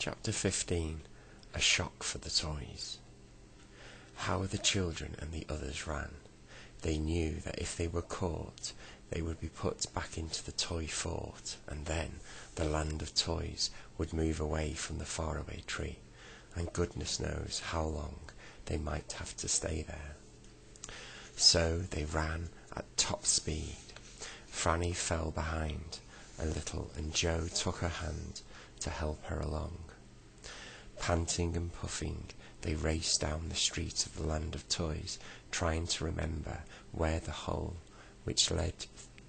Chapter 15. A Shock for the Toys. How the children and the others ran. They knew that if they were caught, they would be put back into the toy fort, and then the land of toys would move away from the faraway tree, and goodness knows how long they might have to stay there. So they ran at top speed. Franny fell behind a little, and Joe took her hand to help her along. Panting and puffing, they raced down the street of the land of toys, trying to remember where the hole which led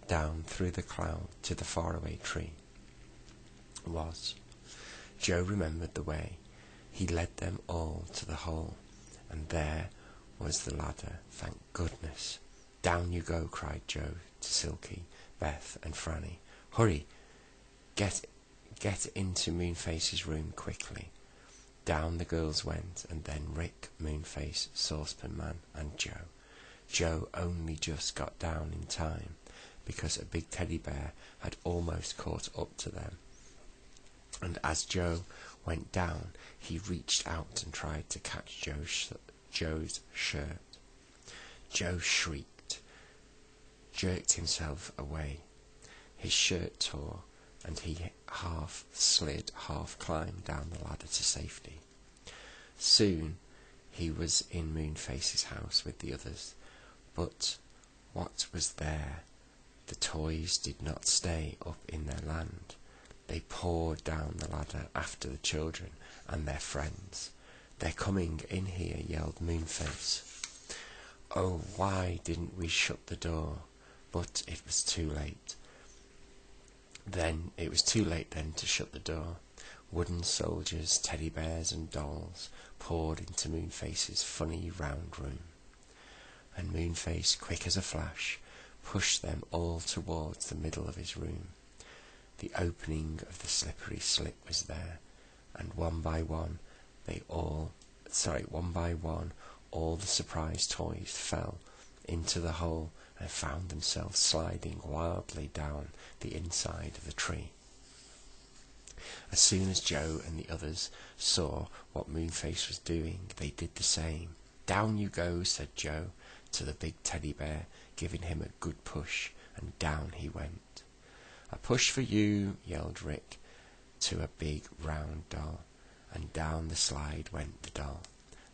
down through the cloud to the faraway tree was. Joe remembered the way. He led them all to the hole, and there was the ladder, thank goodness. "Down you go," cried Joe to Silky, Beth and Franny. "Hurry! Get into Moonface's room quickly." Down the girls went, and then Rick, Moonface, Saucepan Man, and Joe. Joe only just got down in time, because a big teddy bear had almost caught up to them. And as Joe went down, he reached out and tried to catch Joe's shirt. Joe shrieked, jerked himself away. His shirt tore, and he half slid, half climbed down the ladder to safety. Soon he was in Moonface's house with the others, but what was there? The toys did not stay up in their land. They poured down the ladder after the children and their friends. "They're coming in here," yelled Moonface. "Oh, why didn't we shut the door?" But it was too late. It was too late then to shut the door. Wooden soldiers, teddy bears and dolls poured into Moonface's funny round room, and Moonface, quick as a flash, pushed them all towards the middle of his room. The opening of the slippery slip was there, and one by one all the surprised toys fell into the hole and found themselves sliding wildly down the inside of the tree. As soon as Joe and the others saw what Moonface was doing, they did the same. "Down you go," said Joe to the big teddy bear, giving him a good push, and down he went. "A push for you," yelled Rick to a big round doll, and down the slide went the doll.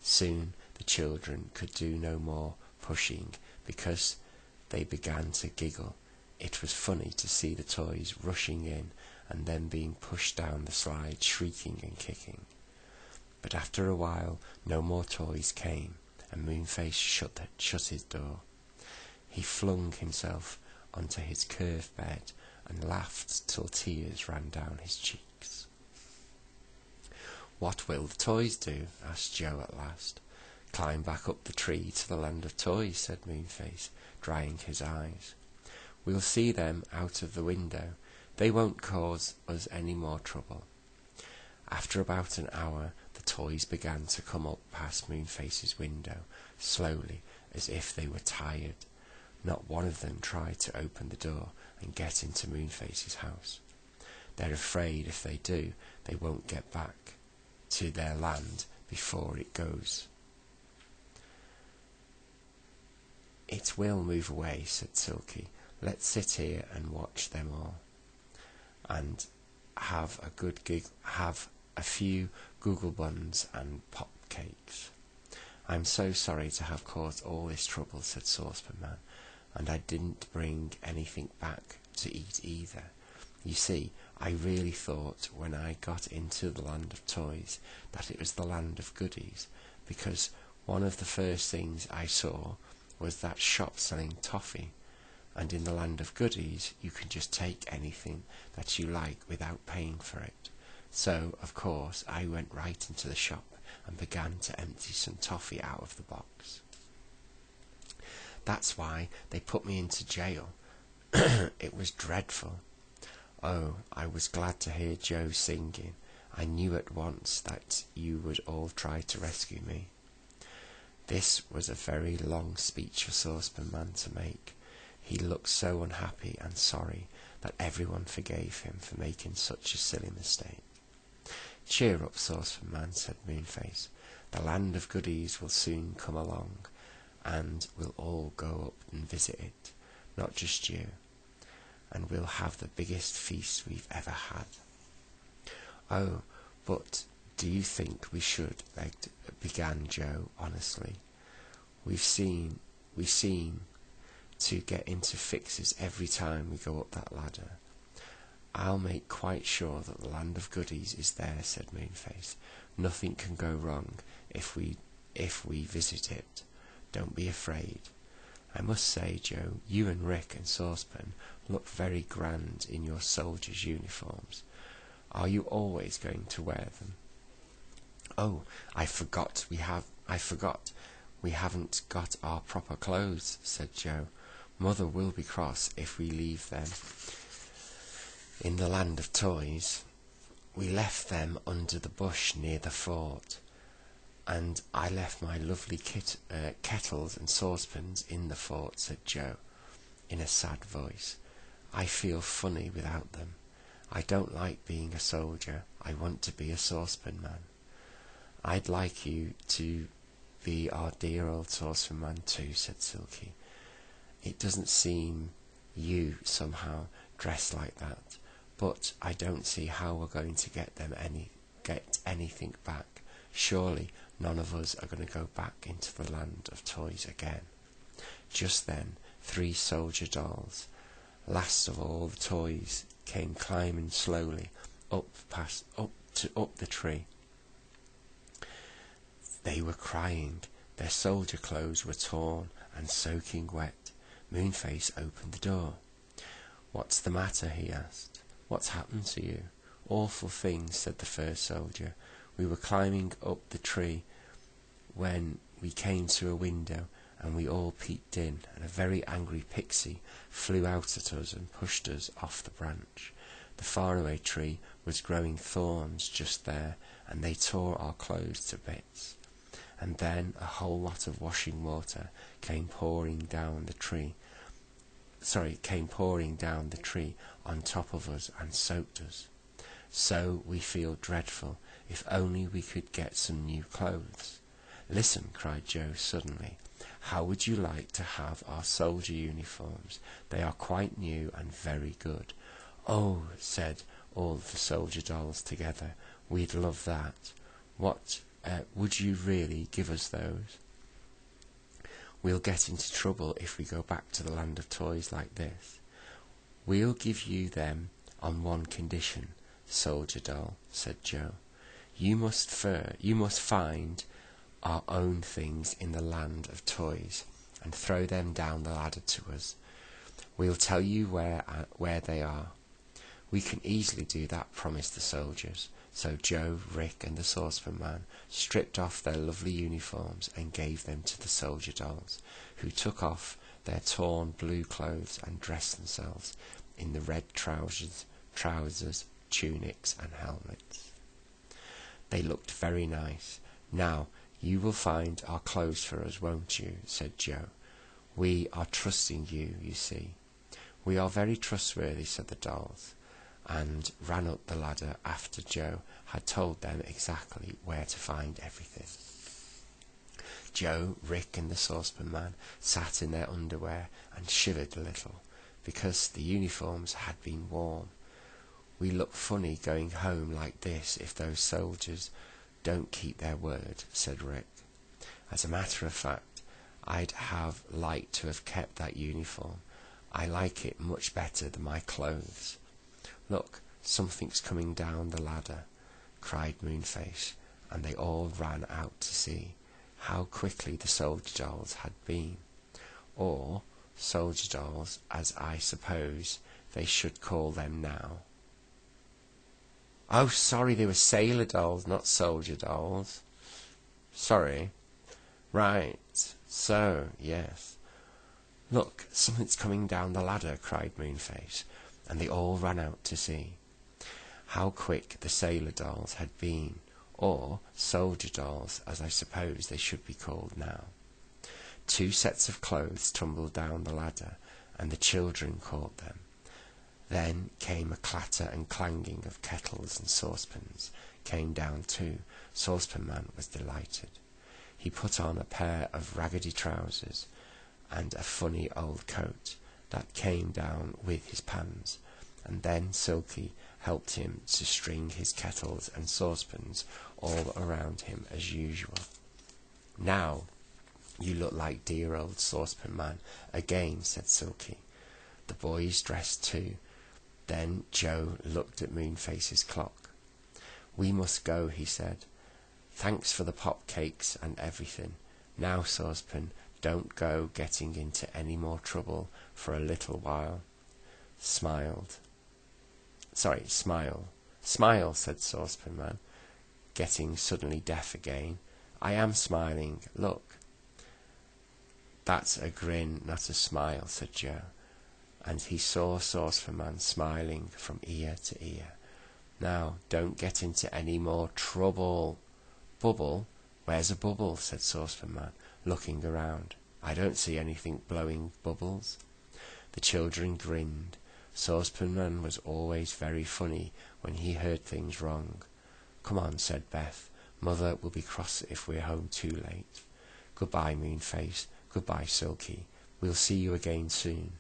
Soon the children could do no more pushing, because they began to giggle. It was funny to see the toys rushing in and then being pushed down the slide, shrieking and kicking. But after a while no more toys came, and Moonface shut his door. He flung himself onto his curved bed and laughed till tears ran down his cheeks. "What will the toys do?" asked Joe at last. "Climb back up the tree to the land of toys," said Moonface, drying his eyes. "We'll see them out of the window. They won't cause us any more trouble." After about an hour, the toys began to come up past Moonface's window, slowly, as if they were tired. Not one of them tried to open the door and get into Moonface's house. They're afraid if they do, they won't get back to their land before it goes. "It will move away," said Silky. "Let's sit here and watch them all, and have a few Google buns and pop cakes." "I'm so sorry to have caused all this trouble," said Saucepan Man, "and I didn't bring anything back to eat either. You see, I really thought when I got into the land of toys that it was the land of goodies, because one of the first things I saw was that shop selling toffee, and in the land of goodies you can just take anything that you like without paying for it. So, of course, I went right into the shop and began to empty some toffee out of the box. That's why they put me into jail. It was dreadful." "Oh, I was glad to hear Joe singing. I knew at once that you would all try to rescue me." This was a very long speech for Saucepan Man to make. He looked so unhappy and sorry that everyone forgave him for making such a silly mistake. "Cheer up, Saucepan Man," said Moonface. "The land of goodies will soon come along, and we'll all go up and visit it, not just you, and we'll have the biggest feast we've ever had." "Oh, but do you think we should?" began Joe honestly. We seem to get into fixes every time we go up that ladder." "I'll make quite sure that the land of goodies is there," said Moonface. "Nothing can go wrong if we visit it. Don't be afraid. I must say, Joe, you and Rick and Saucepan look very grand in your soldiers' uniforms. Are you always going to wear them?" "Oh, I forgot we haven't got our proper clothes," said Joe. "Mother will be cross if we leave them in the land of toys. We left them under the bush near the fort, and I left my lovely kettles and saucepans in the fort," said Joe, in a sad voice. "I feel funny without them. I don't like being a soldier. I want to be a Saucepan Man." "I'd like you to be our dear old Saucepan Man too," said Silky. "It doesn't seem you somehow dressed like that, but I don't see how we're going to get anything back. Surely none of us are going to go back into the land of toys again." Just then 3 soldier dolls, last of all the toys, came climbing slowly up the tree. They were crying. Their soldier clothes were torn and soaking wet. Moonface opened the door. "What's the matter?" he asked. "What's happened to you?" "Awful things," said the first soldier. "We were climbing up the tree when we came to a window, and we all peeked in, and a very angry pixie flew out at us and pushed us off the branch. The faraway tree was growing thorns just there, and they tore our clothes to bits. And then a whole lot of washing water came pouring down the tree on top of us and soaked us. So we feel dreadful. If only we could get some new clothes." "Listen," cried Joe suddenly. "How would you like to have our soldier uniforms? They are quite new and very good." "Oh," said all the soldier dolls together, "we'd love that. Would you really give us those?" "We'll get into trouble if we go back to the land of toys like this." "We'll give you them on one condition, soldier doll," said Joe. You must find our own things in the land of toys and throw them down the ladder to us. We'll tell you where they are." "We can easily do that," promised the soldiers. So Joe, Rick, and the Saucepan Man stripped off their lovely uniforms and gave them to the soldier dolls, who took off their torn blue clothes and dressed themselves in the red trousers, tunics, and helmets. They looked very nice. "Now you will find our clothes for us, won't you?" said Joe. "We are trusting you, you see." "We are very trustworthy," said the dolls, and ran up the ladder after Joe had told them exactly where to find everything. Joe, Rick, and the Saucepan Man sat in their underwear and shivered a little, because the uniforms had been warm. "We look funny going home like this if those soldiers don't keep their word," said Rick. "As a matter of fact, I'd have liked to have kept that uniform. I like it much better than my clothes." "Look, something's coming down the ladder," cried Moonface, and they all ran out to see. How quickly the soldier dolls had been. Or soldier dolls, as I suppose they should call them now. "Oh, sorry, they were sailor dolls, not soldier dolls. Sorry. Right, so, yes. Look, something's coming down the ladder," cried Moonface, and they all ran out to see. How quick the sailor dolls had been, or soldier dolls, as I suppose they should be called now. 2 sets of clothes tumbled down the ladder, and the children caught them. Then came a clatter and clanging of kettles and saucepans, came down too. Saucepan Man was delighted. He put on a pair of raggedy trousers and a funny old coat that came down with his pans, and then Silky helped him to string his kettles and saucepans all around him as usual. "Now you look like dear old Saucepan Man again," said Silky. The boys dressed too. Then Joe looked at Moonface's clock. "We must go," he said. "Thanks for the pop cakes and everything. Now, Saucepan, don't go getting into any more trouble for a little while." Smile. "Smile," said Saucepan Man, getting suddenly deaf again. "I am smiling, look." "That's a grin, not a smile," said Joe, and he saw Saucepan Man smiling from ear to ear. "Now, don't get into any more trouble." "Bubble? Where's a bubble?" said Saucepan Man, looking around. "I don't see anything blowing bubbles." The children grinned. Saucepan Man was always very funny when he heard things wrong. "Come on," said Beth. "Mother will be cross if we're home too late." "Goodbye, Moonface. Goodbye, Silky. We'll see you again soon."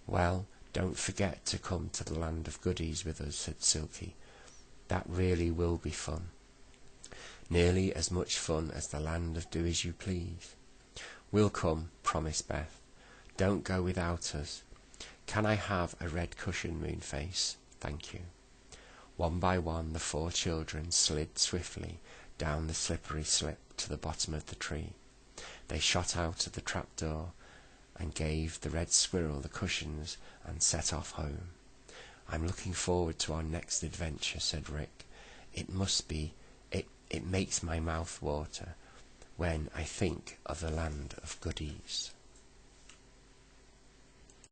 "Well, don't forget to come to the Land of Goodies with us," said Silky. "That really will be fun. Nearly as much fun as the Land of Do-as-you-please." "We'll come," promised Beth. "Don't go without us. Can I have a red cushion, Moonface? Thank you." One by one the 4 children slid swiftly down the slippery slip to the bottom of the tree. They shot out of the trapdoor and gave the red squirrel the cushions and set off home. "I'm looking forward to our next adventure," said Rick. It makes my mouth water when I think of the Land of Goodies."